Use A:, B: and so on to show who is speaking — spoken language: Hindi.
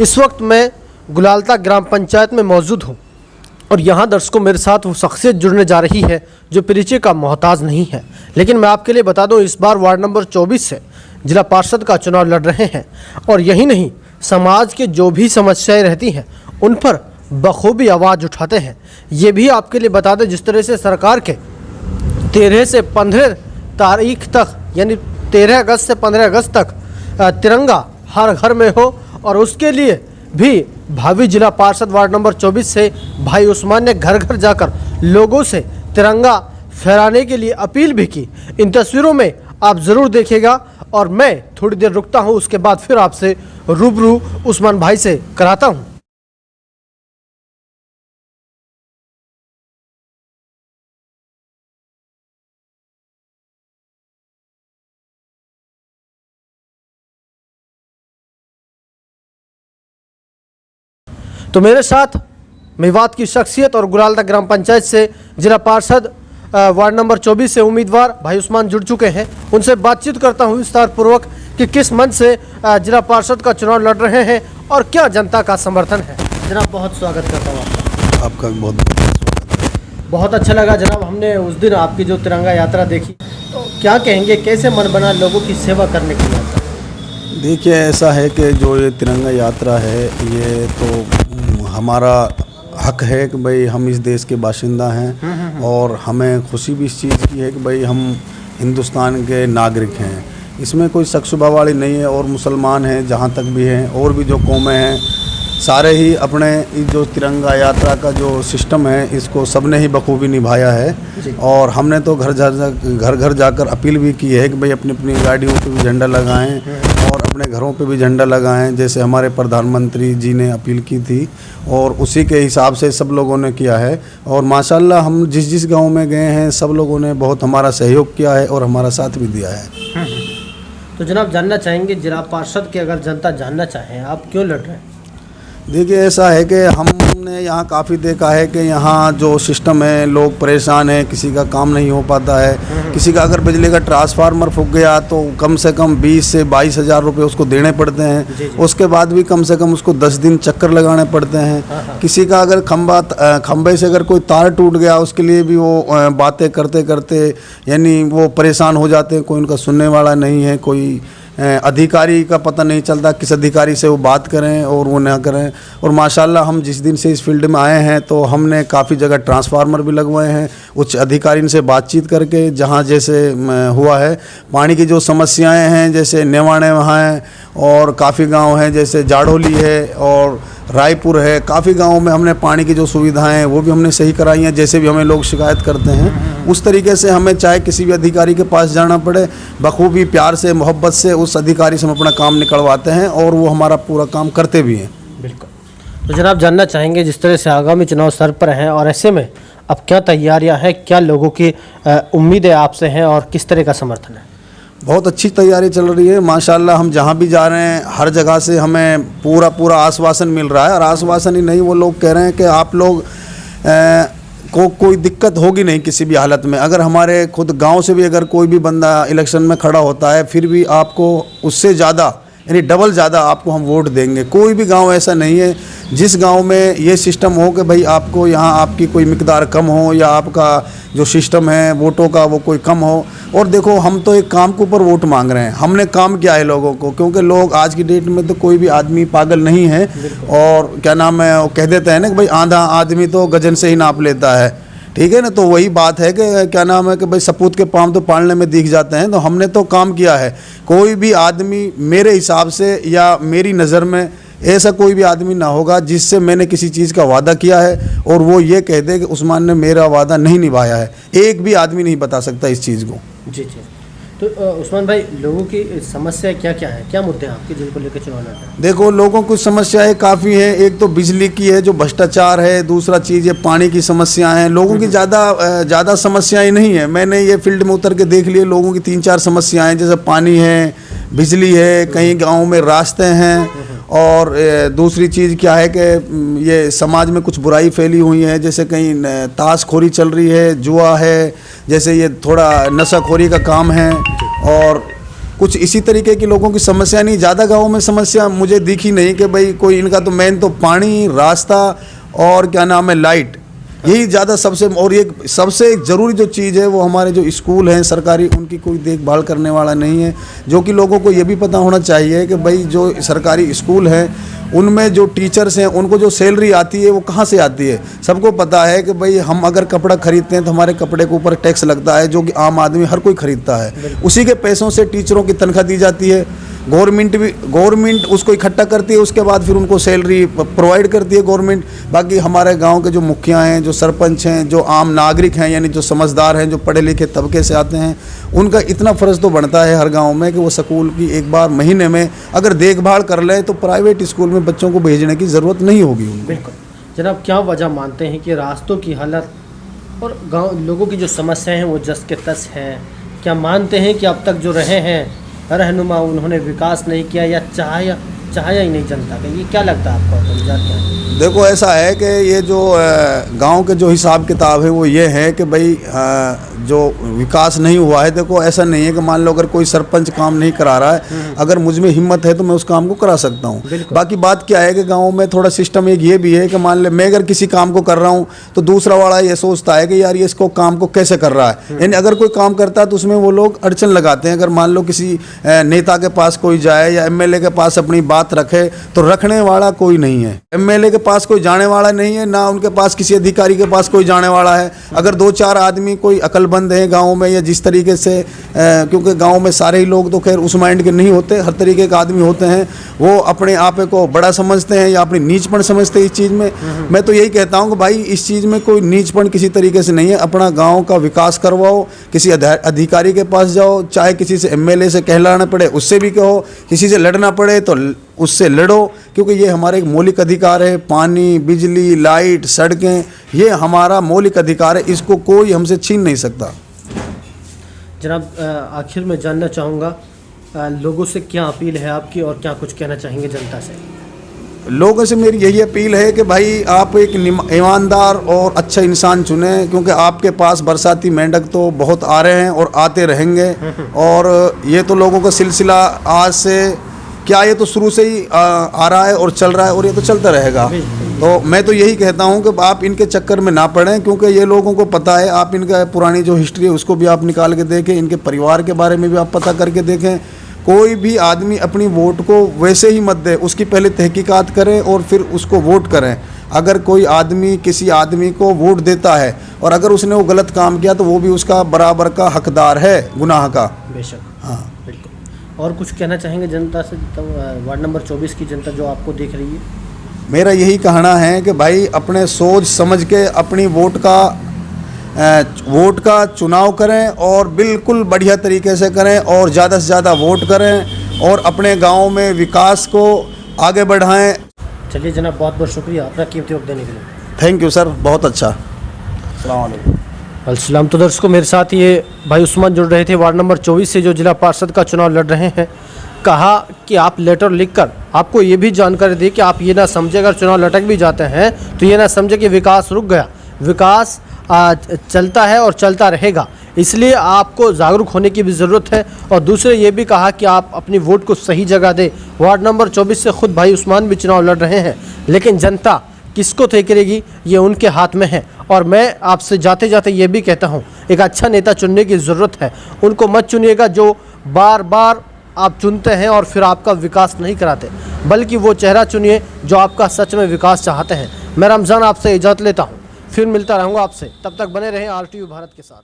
A: इस वक्त मैं गुलालता ग्राम पंचायत में मौजूद हूँ और यहाँ दर्शकों मेरे साथ वो शख्सियत जुड़ने जा रही है जो परिचय का मोहताज नहीं है। लेकिन मैं आपके लिए बता दूँ, इस बार वार्ड नंबर 24 से जिला पार्षद का चुनाव लड़ रहे हैं और यही नहीं, समाज के जो भी समस्याएं रहती हैं उन पर बखूबी आवाज़ उठाते हैं। ये भी आपके लिए बता दें, जिस तरह से सरकार के 13 से 15 तारीख तक यानी 13 अगस्त से 15 अगस्त तक तिरंगा हर घर में हो, और उसके लिए भी भावी जिला पार्षद वार्ड नंबर 24 से भाई उस्मान ने घर घर जाकर लोगों से तिरंगा फहराने के लिए अपील भी की। इन तस्वीरों में आप ज़रूर देखिएगा और मैं थोड़ी देर रुकता हूं, उसके बाद फिर आपसे रूबरू उस्मान भाई से कराता हूं। तो मेरे साथ मेवात की शख्सियत और गुलालता ग्राम पंचायत से जिला पार्षद वार्ड नंबर 24 से उम्मीदवार भाई उस्मान जुड़ चुके हैं। उनसे बातचीत करता हूं विस्तार पूर्वक कि किस मन से जिला पार्षद का चुनाव लड़ रहे हैं और क्या जनता का समर्थन है। जनाब, बहुत स्वागत करता हूं
B: आपका बहुत स्वागत।
A: बहुत अच्छा लगा जनाब, हमने उस दिन आपकी जो तिरंगा यात्रा देखी, तो क्या कहेंगे, कैसे मन बना लोगों की सेवा करने की यात्रा?
B: देखिए, ऐसा है कि जो ये तिरंगा यात्रा है, ये तो हमारा हक है कि भाई हम इस देश के बाशिंदा हैं और हमें खुशी भी इस चीज़ की है कि भाई हम हिंदुस्तान के नागरिक हैं। इसमें कोई शक शुबा वाली नहीं है। और मुसलमान हैं जहाँ तक भी हैं, और भी जो कौमें हैं, सारे ही अपने जो तिरंगा यात्रा का जो सिस्टम है इसको सबने ही बखूबी निभाया है। और हमने तो घर घर जाकर अपील भी की है कि भाई अपनी अपनी गाड़ियों पे भी झंडा लगाएं और अपने घरों पे भी झंडा लगाएं, जैसे हमारे प्रधानमंत्री जी ने अपील की थी, और उसी के हिसाब से सब लोगों ने किया है। और माशाल्लाह हम जिस जिस गांव में गए हैं सब लोगों ने बहुत हमारा सहयोग किया है और हमारा साथ भी दिया है।
A: तो जनाब, जानना चाहेंगे जिला पार्षद की अगर जनता जानना चाहे आप क्यों लड़ रहे हैं?
B: देखिए, ऐसा है कि हमने यहाँ काफ़ी देखा है कि यहाँ जो सिस्टम है, लोग परेशान हैं, किसी का काम नहीं हो पाता है। किसी का अगर बिजली का ट्रांसफार्मर फूक गया तो कम से कम 20 से 22 हज़ार रुपये उसको देने पड़ते हैं। उसके बाद भी कम से कम उसको 10 दिन चक्कर लगाने पड़ते हैं। किसी का अगर खंबे से अगर कोई तार टूट गया, उसके लिए भी वो बातें करते करते यानी वो परेशान हो जाते हैं। कोई उनका सुनने वाला नहीं है, कोई अधिकारी का पता नहीं चलता किस अधिकारी से वो बात करें और वो ना करें। और माशाल्लाह हम जिस दिन से इस फील्ड में आए हैं तो हमने काफ़ी जगह ट्रांसफार्मर भी लगवाए हैं उच्च अधिकारी से बातचीत करके। जहाँ जैसे हुआ है, पानी की जो समस्याएं हैं, जैसे नेवाणे वहाँ हैं और काफ़ी गांव हैं, जैसे जाड़ोली है और रायपुर है, काफ़ी गांवों में हमने पानी की जो सुविधाएं हैं वो भी हमने सही कराई हैं। जैसे भी हमें लोग शिकायत करते हैं उस तरीके से हमें चाहे किसी भी अधिकारी के पास जाना पड़े, बखूबी प्यार से मोहब्बत से उस अधिकारी से हम अपना काम निकलवाते हैं और वो हमारा पूरा काम करते भी हैं।
A: बिल्कुल। तो जनाब, जानना चाहेंगे जिस तरह से आगामी चुनाव सर पर हैं और ऐसे में अब क्या तैयारियां हैं, क्या लोगों की उम्मीदें आपसे हैं और किस तरह का समर्थन है?
B: बहुत अच्छी तैयारी चल रही है माशाल्लाह। हम जहाँ भी जा रहे हैं हर जगह से हमें पूरा आश्वासन मिल रहा है। और आश्वासन ही नहीं, वो लोग कह रहे हैं कि आप लोग को कोई दिक्कत होगी नहीं किसी भी हालत में। अगर हमारे खुद गांव से भी अगर कोई भी बंदा इलेक्शन में खड़ा होता है, फिर भी आपको उससे ज़्यादा यानी डबल ज़्यादा आपको हम वोट देंगे। कोई भी गांव ऐसा नहीं है जिस गांव में ये सिस्टम हो कि भाई आपको यहाँ आपकी कोई मिकदार कम हो या आपका जो सिस्टम है वोटों का वो कोई कम हो। और देखो, हम तो एक काम के ऊपर वोट मांग रहे हैं। हमने काम किया है लोगों को, क्योंकि लोग आज की डेट में तो कोई भी आदमी पागल नहीं है। और क्या नाम है, वो कह देते हैं ना कि भाई आधा आदमी तो गजन से ही नाप लेता है, ठीक है ना। तो वही बात है कि क्या नाम है कि भाई सपूत के पाँव तो पालने में दिख जाते हैं। तो हमने तो काम किया है। कोई भी आदमी मेरे हिसाब से या मेरी नज़र में ऐसा कोई भी आदमी ना होगा जिससे मैंने किसी चीज़ का वादा किया है और वो ये कह दे कि उस्मान ने मेरा वादा नहीं निभाया है। एक भी आदमी नहीं बता सकता इस चीज़ को।
A: जी। तो उस्मान भाई, लोगों की समस्या क्या क्या है, क्या मुद्दे हैं आपके जिनको लेकर चुनाव लड़ रहे हैं?
B: देखो, लोगों की समस्याएं काफ़ी हैं। एक तो बिजली की है जो भ्रष्टाचार है, दूसरा चीज़ है पानी की समस्याएं हैं। लोगों की ज़्यादा समस्याएं नहीं है। मैंने ये फील्ड में उतर के देख लिए, लोगों की 3-4 समस्याएं, जैसे पानी है, बिजली है, कई गाँव में रास्ते हैं। और दूसरी चीज़ क्या है कि ये समाज में कुछ बुराई फैली हुई है, जैसे कहीं ताशखोरी चल रही है, जुआ है, जैसे ये थोड़ा नशाखोरी का काम है। और कुछ इसी तरीके की लोगों की समस्या नहीं, ज़्यादा गाँव में समस्या मुझे दिखी नहीं कि भाई कोई इनका तो मेन तो पानी, रास्ता और क्या नाम है लाइट, यही ज़्यादा सबसे, और ये सबसे एक ज़रूरी जो चीज़ है वो हमारे जो स्कूल हैं सरकारी, उनकी कोई देखभाल करने वाला नहीं है। जो कि लोगों को ये भी पता होना चाहिए कि भाई जो सरकारी स्कूल हैं उनमें जो टीचर्स हैं उनको जो सैलरी आती है वो कहाँ से आती है। सबको पता है कि भाई हम अगर कपड़ा खरीदते हैं तो हमारे कपड़े के ऊपर टैक्स लगता है, जो कि आम आदमी हर कोई खरीदता है। उसी के पैसों से टीचरों की तनख्वाह दी जाती है। गवर्नमेंट उसको इकट्ठा करती है, उसके बाद फिर उनको सैलरी प्रोवाइड करती है गवर्नमेंट। बाकी हमारे गांव के जो मुखिया हैं, जो सरपंच हैं, जो आम नागरिक हैं, यानी जो समझदार हैं, जो पढ़े लिखे तबके से आते हैं, उनका इतना फ़र्ज़ तो बनता है हर गांव में कि वो स्कूल की एक बार महीने में अगर देखभाल कर ले तो प्राइवेट स्कूल में बच्चों को भेजने की ज़रूरत नहीं होगी उनको।
A: बिल्कुल जनाब, क्या वजह मानते हैं कि रास्तों की हालत और गांव लोगों की जो समस्याएं हैं वो जस के तस हैं? क्या मानते हैं कि अब तक जो रहे हैं रहनुमा उन्होंने विकास नहीं किया या चाहा ही नहीं जनता का? ये क्या लगता है आपको, क्या है?
B: देखो ऐसा है कि ये जो गांव के जो हिसाब किताब है वो ये है कि भाई जो विकास नहीं हुआ है, देखो ऐसा नहीं है कि मान लो अगर कोई सरपंच काम नहीं करा रहा है, अगर मुझ में हिम्मत है तो मैं उस काम को करा सकता हूँ। बाकी बात क्या है कि गांव में थोड़ा सिस्टम एक ये भी है कि मान ले मैं अगर किसी काम को कर रहा हूँ तो दूसरा वाला ये सोचता है कि यार ये इसको काम को कैसे कर रहा है। यानी अगर कोई काम करता है तो उसमें वो लोग अड़चन लगाते हैं। अगर मान लो किसी नेता के पास कोई जाए या एमएलए के पास अपनी बात रखे तो रखने वाला कोई नहीं है। एमएलए के पास कोई जाने वाला नहीं है, ना उनके पास किसी अधिकारी के पास कोई जाने वाला है। अगर दो चार आदमी कोई अकलमंद है गांव में या जिस तरीके से क्योंकि गांव में सारे ही लोग तो खैर उस माइंड के नहीं होते, हर तरीके के आदमी होते हैं, वो अपने आप को बड़ा समझते हैं या अपनी नीचपन समझते हैं इस चीज़ में। मैं तो यही कहता हूं कि भाई इस चीज़ में कोई नीचपन किसी तरीके से नहीं है। अपना गाँव का विकास करवाओ, किसी अधिकारी के पास जाओ, चाहे किसी से एमएलए से कहलाना पड़े उससे भी कहो, किसी से लड़ना पड़े तो उससे लड़ो, क्योंकि ये हमारे एक मौलिक अधिकार है। पानी, बिजली, लाइट, सड़कें, ये हमारा मौलिक अधिकार है, इसको कोई हमसे छीन नहीं सकता।
A: जनाब आखिर में जानना चाहूँगा लोगों से क्या अपील है आपकी और क्या कुछ कहना चाहेंगे जनता से?
B: लोगों से मेरी यही अपील है कि भाई आप एक ईमानदार और अच्छा इंसान चुनें, क्योंकि आपके पास बरसाती मेंढक तो बहुत आ रहे हैं और आते रहेंगे। और ये तो लोगों का सिलसिला आज से क्या, ये तो शुरू से ही आ रहा है और चल रहा है और ये तो चलता रहेगा। तो मैं तो यही कहता हूँ कि आप इनके चक्कर में ना पड़ें, क्योंकि ये लोगों को पता है। आप इनका पुरानी जो हिस्ट्री है उसको भी आप निकाल के देखें, इनके परिवार के बारे में भी आप पता करके देखें। कोई भी आदमी अपनी वोट को वैसे ही मत दे, उसकी पहले तहकीकात करें और फिर उसको वोट करें। अगर कोई आदमी किसी आदमी को वोट देता है और अगर उसने वो गलत काम किया तो वो भी उसका बराबर का हकदार है गुनाह का।
A: बेशक,
B: हाँ
A: बिल्कुल। और कुछ कहना चाहेंगे जनता से, वार्ड नंबर 24 की जनता जो आपको देख रही है?
B: मेरा यही कहना है कि भाई अपने सोच समझ के अपनी वोट का चुनाव करें और बिल्कुल बढ़िया तरीके से करें और ज़्यादा से ज़्यादा वोट करें और अपने गांव में विकास को आगे बढ़ाएं।
A: चलिए जनाब, बहुत बहुत शुक्रिया अपना कीमती वक्त देने के लिए।
B: थैंक यू सर, बहुत अच्छा। अस्सलाम वालेकुम।
A: अस्सलाम। तो दर्शकों, मेरे साथ ये भाई उस्मान जुड़ रहे थे वार्ड नंबर 24 से, जो जिला पार्षद का चुनाव लड़ रहे हैं। कहा कि आप लेटर लिखकर आपको ये भी जानकारी दी कि आप ये ना समझे अगर चुनाव लटक भी जाते हैं तो ये ना समझे कि विकास रुक गया। विकास चलता है और चलता रहेगा, इसलिए आपको जागरूक होने की भी ज़रूरत है। और दूसरे ये भी कहा कि आप अपनी वोट को सही जगह दें। वार्ड नंबर 24 से खुद भाई उस्मान भी चुनाव लड़ रहे हैं, लेकिन जनता किसको तय करेगी ये उनके हाथ में है। और मैं आपसे जाते जाते ये भी कहता हूँ, एक अच्छा नेता चुनने की ज़रूरत है। उनको मत चुनिएगा जो बार बार आप चुनते हैं और फिर आपका विकास नहीं कराते, बल्कि वो चेहरा चुनिए जो आपका सच में विकास चाहते हैं। मैं रमज़ान आपसे इजाज़त लेता हूँ, फिर मिलता रहूँगा आपसे, तब तक बने रहें RTV भारत के साथ।